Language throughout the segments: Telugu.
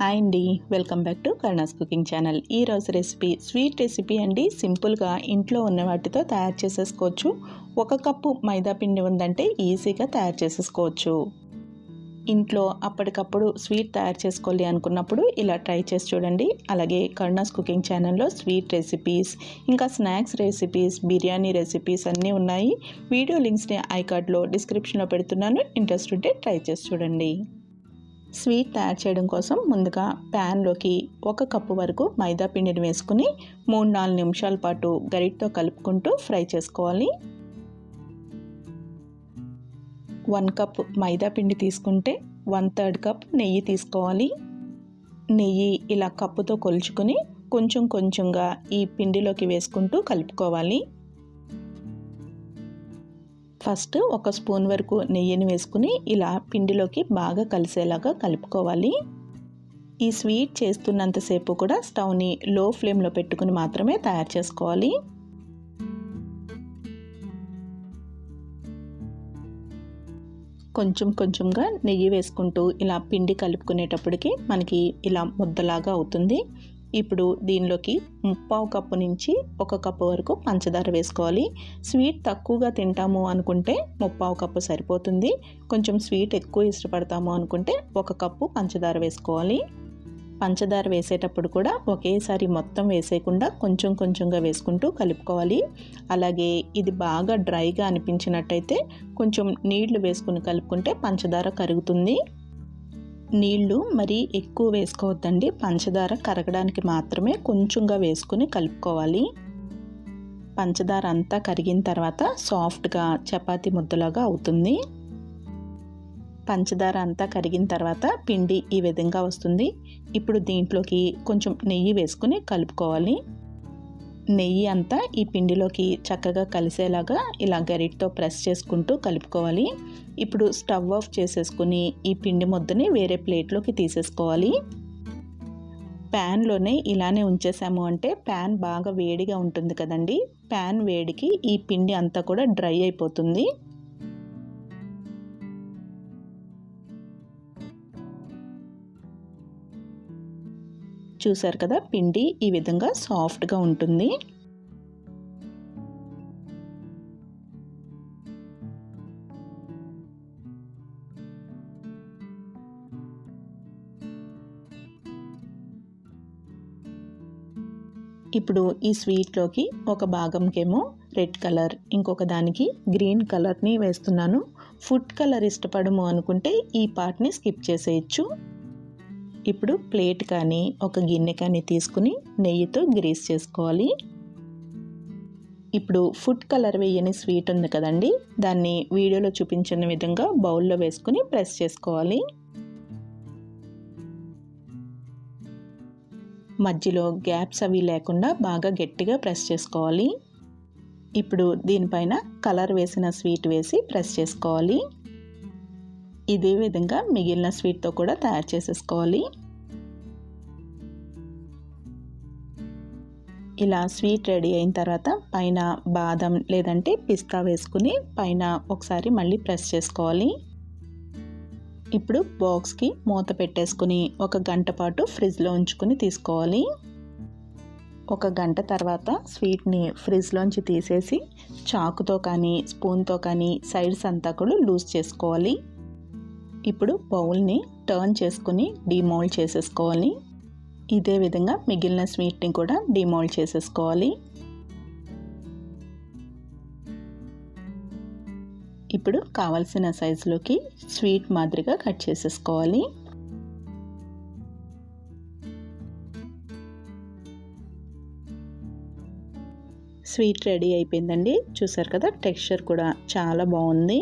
హాయ్ అండి, welcome back to Karuna's cooking channel. ఈరోజు రెసిపీ స్వీట్ రెసిపీ అండి. సింపుల్గా ఇంట్లో ఉన్న వాటితో తయారు చేసేసుకోవచ్చు. 1 కప్పు మైదా పిండి ఉందంటే ఈజీగా తయారు చేసేసుకోవచ్చు. ఇంట్లో అప్పటికప్పుడు స్వీట్ తయారు చేసుకోవాలి అనుకున్నప్పుడు ఇలా ట్రై చేసి చూడండి. అలాగే కరుణాస్ కుకింగ్ ఛానల్లో స్వీట్ రెసిపీస్, ఇంకా స్నాక్స్ రెసిపీస్, బిర్యానీ రెసిపీస్ అన్నీ ఉన్నాయి. వీడియో లింక్స్ని ఐకార్డ్లో డిస్క్రిప్షన్లో పెడుతున్నాను. ఇంట్రెస్ట్ ఉంటే ట్రై చేసి చూడండి. స్వీట్ తయారు చేయడం కోసం ముందుగా ప్యాన్లోకి 1 కప్పు వరకు మైదా పిండిని వేసుకుని 3-4 నిమిషాల పాటు గరిటతో కలుపుకుంటూ ఫ్రై చేసుకోవాలి. 1 కప్ మైదా పిండి తీసుకుంటే 1/3 కప్ నెయ్యి తీసుకోవాలి. నెయ్యి ఇలా కప్పుతో కొలుచుకుని కొంచెం కొంచెంగా ఈ పిండిలోకి వేసుకుంటూ కలుపుకోవాలి. ఫస్ట్ 1 స్పూన్ వరకు నెయ్యిని వేసుకుని ఇలా పిండిలోకి బాగా కలిసేలాగా కలుపుకోవాలి. ఈ స్వీట్ చేస్తున్నంతసేపు కూడా స్టవ్ని లో ఫ్లేమ్లో పెట్టుకుని మాత్రమే తయారు చేసుకోవాలి. కొంచెం కొంచెంగా నెయ్యి వేసుకుంటూ ఇలా పిండి కలుపుకునేటప్పటికి మనకి ఇలా ముద్దలాగా అవుతుంది. ఇప్పుడు దీనిలోకి 3/4 కప్పు నుంచి 1 కప్పు వరకు పంచదార వేసుకోవాలి. స్వీట్ తక్కువగా తింటాము అనుకుంటే 3/4 కప్పు సరిపోతుంది. కొంచెం స్వీట్ ఎక్కువ ఇష్టపడతాము అనుకుంటే 1 కప్పు పంచదార వేసుకోవాలి. పంచదార వేసేటప్పుడు కూడా ఒకేసారి మొత్తం వేసేయకుండా కొంచెం కొంచెంగా వేసుకుంటూ కలుపుకోవాలి. అలాగే ఇది బాగా డ్రైగా అనిపించినట్టయితే కొంచెం నీళ్లు వేసుకుని కలుపుకుంటే పంచదార కరుగుతుంది. నీళ్లు మరీ ఎక్కువ వేసుకోవద్దండి. పంచదార కరగడానికి మాత్రమే కొంచెంగా వేసుకుని కలుపుకోవాలి. పంచదార అంతా కరిగిన తర్వాత సాఫ్ట్గా చపాతీ ముద్దలాగా అవుతుంది. పంచదార అంతా కరిగిన తర్వాత పిండి ఈ విధంగా వస్తుంది. ఇప్పుడు దీంట్లోకి కొంచెం నెయ్యి వేసుకుని కలుపుకోవాలి. నెయ్యి అంతా ఈ పిండిలోకి చక్కగా కలిసేలాగా ఇలా గరిటతో ప్రెస్ చేసుకుంటూ కలుపుకోవాలి. ఇప్పుడు స్టవ్ ఆఫ్ చేసేసుకుని ఈ పిండి ముద్దని వేరే ప్లేట్లోకి తీసేసుకోవాలి. ప్యాన్లోనే ఇలానే ఉంచేసాము అంటే ప్యాన్ బాగా వేడిగా ఉంటుంది కదండి. ప్యాన్ వేడికి ఈ పిండి అంతా కూడా డ్రై అయిపోతుంది. చూసారు కదా, పిండి ఈ విధంగా సాఫ్ట్గా ఉంటుంది. ఇప్పుడు ఈ స్వీట్లోకి ఒక భాగంకేమో రెడ్ కలర్, ఇంకొక దానికి గ్రీన్ కలర్ని వేస్తున్నాను. ఫుడ్ కలర్ ఇష్టపడము అనుకుంటే ఈ పార్ట్ని స్కిప్ చేసేయచ్చు. ఇప్పుడు ప్లేట్ కానీ ఒక గిన్నె కానీ తీసుకుని నెయ్యితో గ్రీస్ చేసుకోవాలి. ఇప్పుడు ఫుడ్ కలర్ వేయని స్వీట్ ఉంది కదండి, దాన్ని వీడియోలో చూపించిన విధంగా బౌల్లో వేసుకుని ప్రెస్ చేసుకోవాలి. మధ్యలో గ్యాప్స్ అవి లేకుండా బాగా గట్టిగా ప్రెస్ చేసుకోవాలి. ఇప్పుడు దీనిపైన కలర్ వేసిన స్వీట్ వేసి ప్రెస్ చేసుకోవాలి. ఇదే విధంగా మిగిలిన స్వీట్తో కూడా తయారు చేసేసుకోవాలి. ఇలా స్వీట్ రెడీ అయిన తర్వాత పైన బాదం లేదంటే పిస్తా వేసుకుని పైన ఒకసారి మళ్ళీ ప్రెస్ చేసుకోవాలి. ఇప్పుడు బాక్స్కి మూత పెట్టేసుకుని 1 గంట పాటు ఫ్రిడ్జ్లో ఉంచుకుని తీసుకోవాలి. 1 గంట తర్వాత స్వీట్ని ఫ్రిడ్జ్లోంచి తీసేసి చాకుతో కానీ స్పూన్తో కానీ సైడ్స్ అంతా కూడా లూజ్ చేసుకోవాలి. ఇప్పుడు బౌల్ని టర్న్ చేసుకుని డీమోల్డ్ చేసేసుకోవాలి. ఇదే విధంగా మిగిలిన స్వీట్ని కూడా డీమోల్డ్ చేసేసుకోవాలి. ఇప్పుడు కావలసిన సైజులోకి స్వీట్ మాదిరిగా కట్ చేసేసుకోవాలి. స్వీట్ రెడీ అయిపోయిందండి. చూసారు కదా, టెక్స్చర్ కూడా చాలా బాగుంది.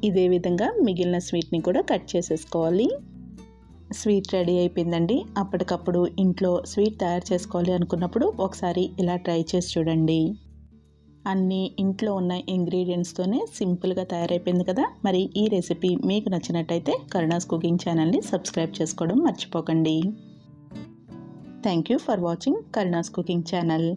ఇదే విధంగా మిగిలిన స్వీట్ని కూడా కట్ చేసేసుకోవాలి. స్వీట్ రెడీ అయిపోయిందండి. అప్పటికప్పుడు ఇంట్లో స్వీట్ తయారు చేసుకోవాలి అనుకున్నప్పుడు ఒకసారి ఇలా ట్రై చేసి చూడండి. అన్నీ ఇంట్లో ఉన్న ఇంగ్రీడియంట్స్తోనే సింపుల్గా తయారైపోయింది కదా. మరి ఈ రెసిపీ మీకు నచ్చినట్టయితే కరుణాస్ కుకింగ్ ఛానల్ని సబ్స్క్రైబ్ చేసుకోవడం మర్చిపోకండి. Thank you for watching Karuna's cooking channel.